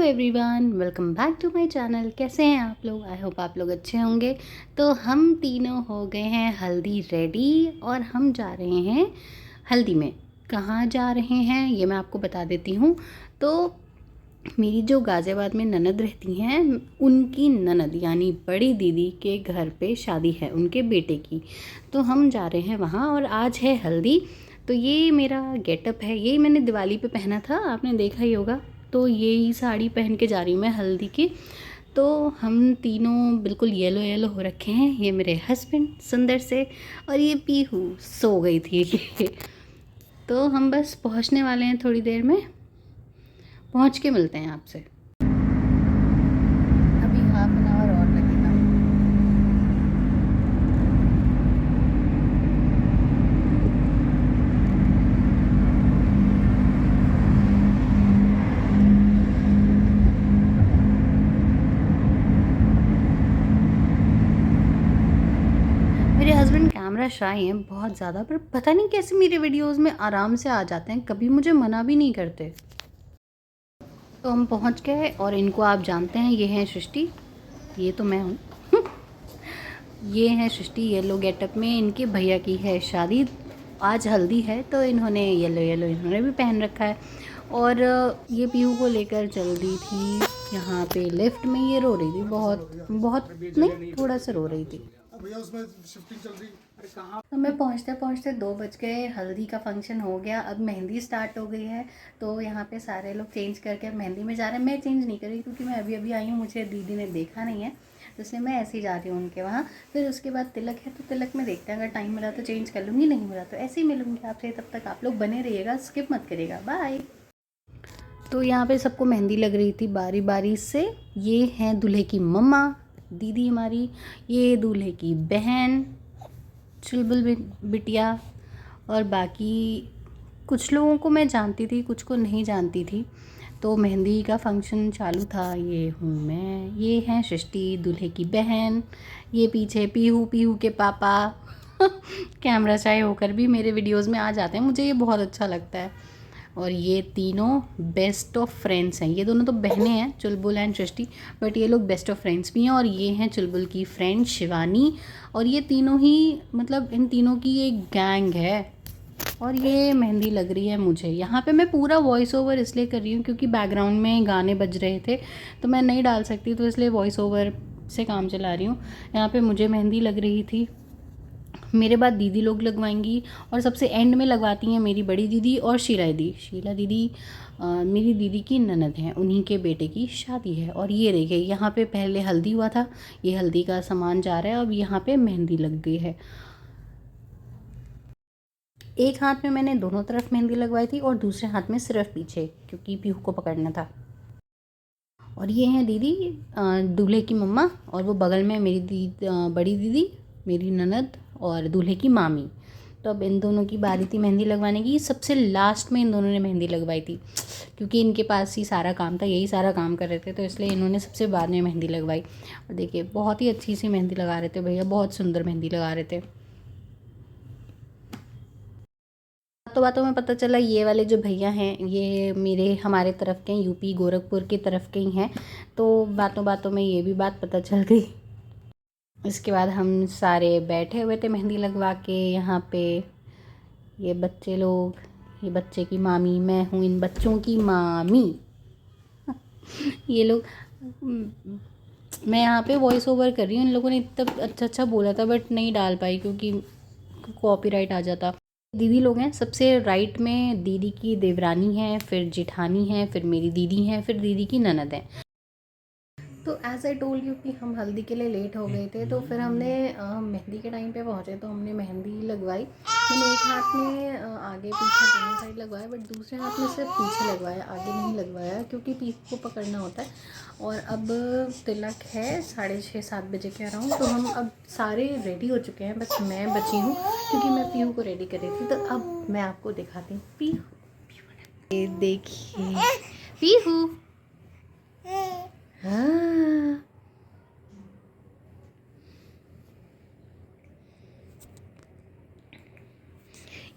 Everyone, welcome back to my channel. कैसे हैं आप लोग? आई होप आप लोग अच्छे होंगे। तो हम तीनों हो गए हैं हल्दी रेडी और हम जा रहे हैं हल्दी में। कहाँ जा रहे हैं ये मैं आपको बता देती हूँ। तो मेरी जो गाज़ियाबाद में ननद रहती हैं, उनकी ननद यानी बड़ी दीदी के घर पे शादी है उनके बेटे की। तो हम जा रहे हैं वहाँ और आज है हल्दी। तो ये मेरा गेटअप है, ये मैंने दिवाली पे पहना था, आपने देखा ही होगा। तो यही साड़ी पहन के जा रही हूँ मैं हल्दी की। तो हम तीनों बिल्कुल येलो येलो हो रखे हैं। ये मेरे हस्बैंड सुंदर से, और ये पीहू सो गई थी तो हम बस पहुँचने वाले हैं, थोड़ी देर में पहुँच के मिलते हैं आपसे। अभी हाफ एन आवर और लगेगा। मेरे हस्बैंड कैमरा शाई हैं बहुत ज़्यादा, पर पता नहीं कैसे मेरे वीडियोस में आराम से आ जाते हैं, कभी मुझे मना भी नहीं करते। तो हम पहुंच गए और इनको आप जानते हैं, ये हैं सृष्टि, ये तो मैं हूँ ये हैं सृष्टि येलो गेटअप में। इनके भैया की है शादी, आज हल्दी है तो इन्होंने येलो येलो इन्होंने भी पहन रखा है। और ये पीहू को लेकर चल दी थी यहाँ पे लिफ्ट में। ये रो रही थी बहुत बहुत, नहीं थोड़ा सा रो रही थी। भैया उसमें शिफ्टिंग चल रही। अरे कहाँ? तो मैं पहुँचते पहुँचते 2 बज गए। हल्दी का फंक्शन हो गया, अब मेहंदी स्टार्ट हो गई है। तो यहाँ पे सारे लोग चेंज करके मेहंदी में जा रहे हैं। मैं चेंज नहीं कर रही क्योंकि मैं अभी अभी आई हूँ, मुझे दीदी ने देखा नहीं है, तो इसलिए मैं ऐसे ही जा रही हूँ उनके वहाँ। फिर उसके बाद तिलक है, तो तिलक में देखते हैं, अगर टाइम मिला तो चेंज कर लूँगी, नहीं मिला तो ऐसे ही मिलूँगी आपसे। तब तक आप लोग बने रहिएगा, स्किप मत करिएगा। बाय। तो यहाँ पे सबको मेहंदी लग रही थी बारी बारी से। ये हैं दूल्हे की मम्मा दीदी हमारी, ये दूल्हे की बहन चुलबुल बिटिया, और बाकी कुछ लोगों को मैं जानती थी, कुछ को नहीं जानती थी। तो मेहंदी का फंक्शन चालू था। ये हूँ मैं, ये हैं सृष्टि दूल्हे की बहन, ये पीछे पीहू पीहू के पापा कैमरा शाय होकर भी मेरे वीडियोस में आ जाते हैं, मुझे ये बहुत अच्छा लगता है। और ये तीनों बेस्ट ऑफ फ्रेंड्स हैं। ये दोनों तो बहनें हैं, चुलबुल एंड सृष्टि, बट ये लोग बेस्ट ऑफ फ्रेंड्स भी हैं। और ये हैं चुलबुल की फ्रेंड शिवानी, और ये तीनों ही, मतलब इन तीनों की एक गैंग है। और ये मेहंदी लग रही है मुझे। यहाँ पे मैं पूरा वॉइस ओवर इसलिए कर रही हूँ क्योंकि बैकग्राउंड में गाने बज रहे थे, तो मैं नहीं डाल सकती, तो इसलिए वॉइस ओवर से काम चला रही हूँ। यहाँ पे मुझे मेहंदी लग रही थी, मेरे बाद दीदी लोग लगवाएंगी, और सबसे एंड में लगवाती हैं मेरी बड़ी दीदी और शीला दीदी मेरी दीदी की ननद हैं, उन्हीं के बेटे की शादी है। और ये देखिए यहाँ पे पहले हल्दी हुआ था, ये हल्दी का सामान जा रहा है, अब यहाँ पे मेहंदी लग गई है। एक हाथ में मैंने दोनों तरफ मेहंदी लगवाई थी और दूसरे हाथ में सिर्फ पीछे, क्योंकि पीहू को पकड़ना था। और ये हैं दीदी दूल्हे की मम्मा, और वो बगल में मेरी बड़ी दीदी मेरी ननद और दूल्हे की मामी। तो अब इन दोनों की बारी थी मेहंदी लगवाने की। सबसे लास्ट में इन दोनों ने मेहंदी लगवाई थी, क्योंकि इनके पास ही सारा काम था, यही सारा काम कर रहे थे, तो इसलिए इन्होंने सबसे बाद में मेहंदी लगवाई। और देखिए बहुत ही अच्छी सी मेहंदी लगा रहे थे भैया, बहुत सुंदर मेहंदी लगा रहे थे। बातों बातों में पता चला ये वाले जो भैया हैं ये मेरे हमारे तरफ के हैं, यूपी गोरखपुर की तरफ के ही हैं। तो बातों बातों में ये भी बात पता चल गई। इसके बाद हम सारे बैठे हुए थे मेहंदी लगवा के यहाँ पे। ये बच्चे लोग, ये बच्चे की मामी मैं हूँ, इन बच्चों की मामी ये लोग। मैं यहाँ पे वॉइस ओवर कर रही हूँ, इन लोगों ने इतना अच्छा अच्छा बोला था, बट नहीं डाल पाई क्योंकि कॉपीराइट आ जाता। दीदी लोग हैं, सबसे राइट में दीदी की देवरानी है, फिर जिठानी है, फिर मेरी दीदी हैं, फिर दीदी की ननद है। तो एज़ आई टोल्ड यू कि हम हल्दी के लिए लेट हो गए थे, तो फिर हमने मेहंदी के टाइम पे पहुँचे तो हमने मेहंदी लगवाई। मैंने एक हाथ में आगे पीछे दोनों साइड लगवाया, बट दूसरे हाथ में सिर्फ पीछे लगवाया, आगे नहीं लगवाया, क्योंकि पीठ को पकड़ना होता है। और अब तिलक है 6:30-7 बजे के अराउंड, तो हम अब सारे रेडी हो चुके हैं, बस मैं बची हूँ क्योंकि मैं पीहू को रेडी कर रही थी। तो अब मैं आपको दिखाती हूँ पीहू। ये देखिए पीहू, हाँ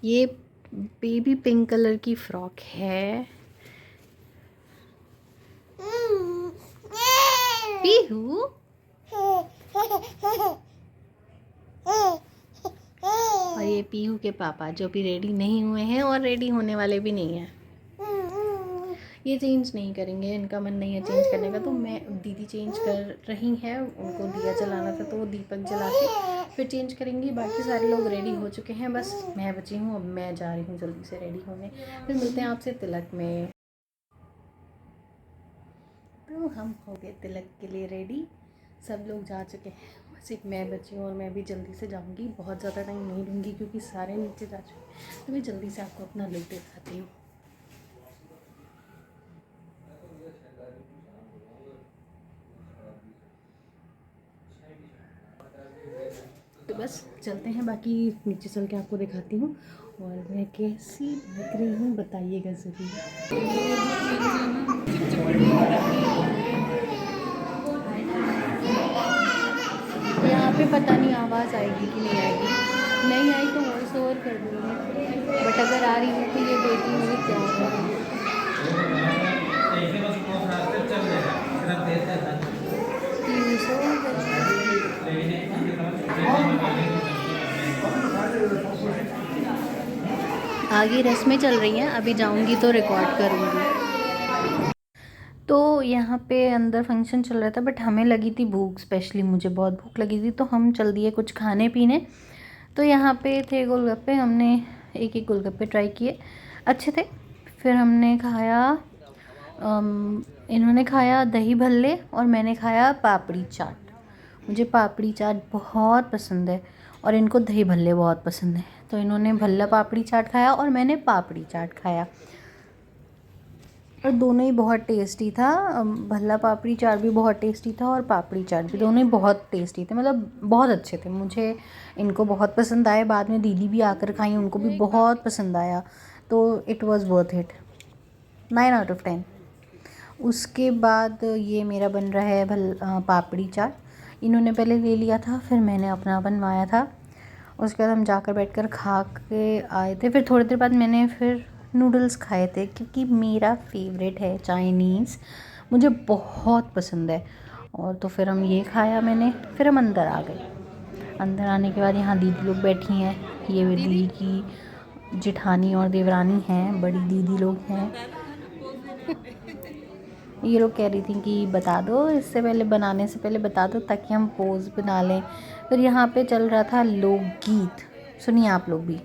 ये बेबी पिंक कलर की फ्रॉक है। पीहू। और ये पीहू के पापा जो भी रेडी नहीं हुए हैं और रेडी होने वाले भी नहीं हैं। ये चेंज नहीं करेंगे, इनका मन नहीं है चेंज करने का, तो मैं दीदी चेंज कर रही हैं। उनको दिया जलाना था तो वो दीपक जला के फिर चेंज करेंगी। बाकी सारे लोग रेडी हो चुके हैं, बस मैं बची हूँ। अब मैं जा रही हूँ जल्दी से रेडी होने, फिर मिलते हैं आपसे तिलक में। तो हम हो गए तिलक के लिए रेडी, सब लोग जा चुके हैं, बस एक मैं बची हूँ और मैं भी जल्दी से जाऊँगी। बहुत ज़्यादा टाइम नहीं लूँगी क्योंकि सारे नीचे जा चुके हैं, तो मैं जल्दी से आपको अपना लुक दिखाती हूँ। तो बस चलते हैं, बाकी नीचे चल के आपको दिखाती हूँ और मैं कैसी लग रही हूँ बताइएगा ज़रूर। यहाँ पे पता नहीं आवाज़ आएगी कि नहीं आएगी, नहीं आई तो वॉइस ओवर कर दूँगी, बट अगर आ रही है तो ये बेटी मेरी क्या है। आगे रस्में चल रही हैं, अभी जाऊंगी तो रिकॉर्ड करूंगी। तो यहाँ पे अंदर फंक्शन चल रहा था, बट हमें लगी थी भूख, स्पेशली मुझे बहुत भूख लगी थी, तो हम चल दिए कुछ खाने पीने। तो यहाँ पे थे गोलगप्पे, हमने एक एक गोलगप्पे ट्राई किए, अच्छे थे। फिर हमने खाया, इन्होंने खाया दही भल्ले और मैंने खाया पापड़ी चाट। मुझे पापड़ी चाट बहुत पसंद है और इनको दही भल्ले बहुत पसंद है, तो इन्होंने भल्ला पापड़ी चाट खाया और मैंने पापड़ी चाट खाया, और दोनों ही बहुत टेस्टी था। भल्ला पापड़ी चाट भी बहुत टेस्टी था और पापड़ी चाट भी, दोनों ही बहुत टेस्टी थे, मतलब बहुत अच्छे थे। मुझे इनको बहुत पसंद आए, बाद में दीदी भी आकर खाई, उनको भी बहुत पसंद आया, तो it was worth it, 9 out of 10। उसके बाद ये मेरा बन रहा है पापड़ी चाट। इन्होंने पहले ले लिया था, फिर मैंने अपना बनवाया था। उसके बाद हम जाकर बैठकर खा के आए थे। फिर थोड़ी देर बाद मैंने फिर नूडल्स खाए थे, क्योंकि मेरा फेवरेट है चाइनीज़, मुझे बहुत पसंद है। और तो फिर हम ये खाया मैंने, फिर हम अंदर आ गए। अंदर आने के बाद यहाँ दीदी लोग बैठी हैं, ये मेरी दीदी की जेठानी और देवरानी हैं, बड़ी दीदी लोग हैं। ये लोग कह रही थी कि बता दो, इससे पहले बनाने से पहले बता दो ताकि हम पोज बना लें। फिर यहाँ पे चल रहा था लोकगीत, सुनिए आप लोग भी।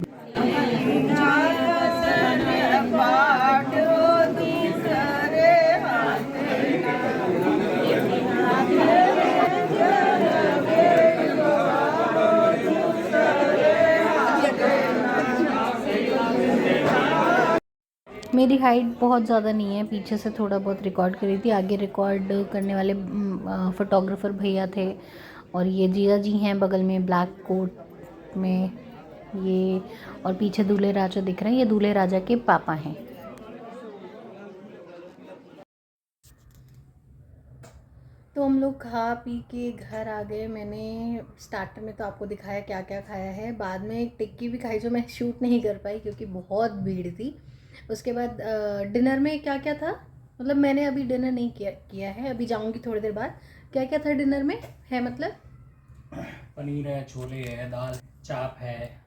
मेरी हाइट बहुत ज़्यादा नहीं है, पीछे से थोड़ा बहुत रिकॉर्ड करी थी, आगे रिकॉर्ड करने वाले फ़ोटोग्राफ़र भैया थे। और ये जीजा जी हैं बगल में ब्लैक कोट में ये, और पीछे दूल्हे राजा दिख रहे हैं, ये दूल्हे राजा के पापा हैं। तो हम लोग खा पी के घर आ गए। मैंने स्टार्टर में तो आपको दिखाया क्या क्या खाया है, बाद में एक टिक्की भी खाई जो मैं शूट नहीं कर पाई क्योंकि बहुत भीड़ थी। उसके बाद डिनर में क्या क्या था, मतलब मैंने अभी डिनर नहीं किया है, अभी जाऊंगी थोड़ी देर बाद। क्या क्या था डिनर में है, मतलब पनीर है, छोले है, दाल चाप है,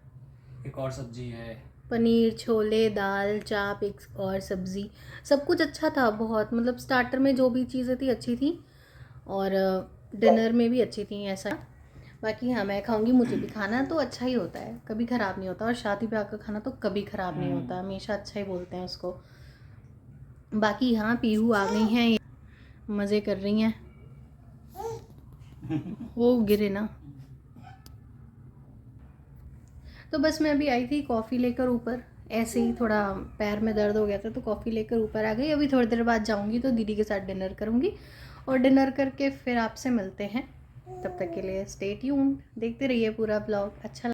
एक और सब्जी है। पनीर, छोले, दाल, चाप, एक और सब्ज़ी, सब कुछ अच्छा था बहुत। मतलब स्टार्टर में जो भी चीज़ें थी अच्छी थी और डिनर में भी अच्छी थी ऐसा। बाकी हाँ, मैं खाऊंगी, मुझे भी खाना तो अच्छा ही होता है, कभी ख़राब नहीं होता, और शादी ब्याह का खाना तो कभी ख़राब नहीं होता, हमेशा अच्छा ही बोलते हैं उसको। बाकी हाँ, पीहू आ गई हैं, मज़े कर रही हैं। वो गिरे ना। तो बस मैं अभी आई थी कॉफ़ी लेकर ऊपर, ऐसे ही थोड़ा पैर में दर्द हो गया था तो कॉफ़ी लेकर ऊपर आ गई। अभी थोड़ी देर बाद जाऊंगी तो दीदी के साथ डिनर करूंगी, और डिनर करके फिर आपसे मिलते हैं। तब तक के लिए स्टे ट्यून्ड, देखते रहिए पूरा ब्लॉग, अच्छा।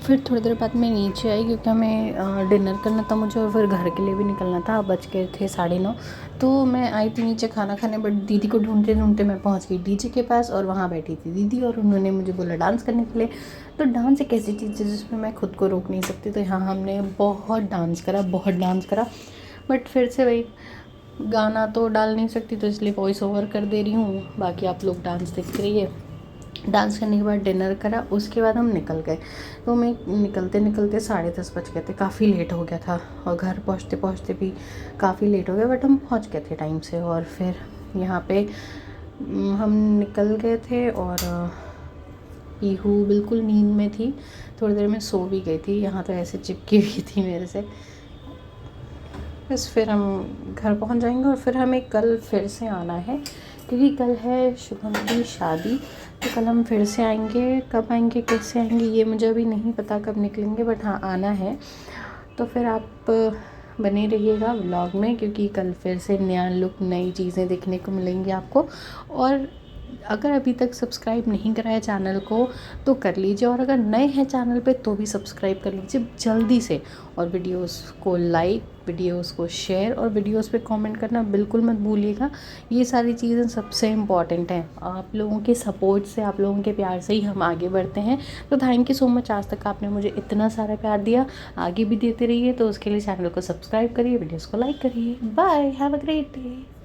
फिर थोड़ी देर बाद मैं नीचे आई क्योंकि हमें डिनर करना था मुझे, और फिर घर के लिए भी निकलना था। बज गए थे 9:30, तो मैं आई थी नीचे खाना खाने, बट दीदी को ढूंढते ढूंढते मैं पहुंच गई डीजे के पास, और वहाँ बैठी थी दीदी और उन्होंने मुझे बोला डांस करने के लिए। तो डांस एक ऐसी चीज़ है जिसमें मैं खुद को रोक नहीं सकती, तो यहाँ हमने बहुत डांस करा, बट फिर से वही गाना तो डाल नहीं सकती तो इसलिए वॉइस ओवर कर दे रही हूँ। बाकी आप लोग डांस देख रहिए। डांस करने के बाद डिनर करा, उसके बाद हम निकल गए। तो मैं निकलते निकलते 10:30 बज गए थे, काफ़ी लेट हो गया था और घर पहुँचते पहुँचते भी काफ़ी लेट हो गया, बट हम पहुँच गए थे टाइम से। और फिर यहाँ पे हम निकल गए थे और पीहू बिल्कुल नींद में थी, थोड़ी देर में सो भी गई थी। यहाँ तो ऐसे चिपकी हुई थी मेरे से। बस फिर हम घर पहुँच जाएंगे और फिर हमें कल फिर से आना है, क्योंकि कल है शुभम की शादी। तो कल हम फिर से आएंगे। कब आएंगे कैसे आएंगे ये मुझे अभी नहीं पता कब निकलेंगे, बट हाँ आना है। तो फिर आप बने रहिएगा व्लॉग में, क्योंकि कल फिर से नया लुक, नई चीज़ें देखने को मिलेंगी आपको। और अगर अभी तक सब्सक्राइब नहीं करा है चैनल को तो कर लीजिए, और अगर नए हैं चैनल पे तो भी सब्सक्राइब कर लीजिए जल्दी से। और वीडियोस को लाइक, वीडियोस को शेयर और वीडियोस पे कमेंट करना बिल्कुल मत भूलिएगा। ये सारी चीज़ें सबसे इम्पॉर्टेंट हैं। आप लोगों के सपोर्ट से, आप लोगों के प्यार से ही हम आगे बढ़ते हैं। तो थैंक यू सो मच, आज तक आपने मुझे इतना सारा प्यार दिया, आगे भी देते रहिए। तो उसके लिए चैनल को सब्सक्राइब करिए, वीडियोज़ को लाइक करिए। Bye, have a great day.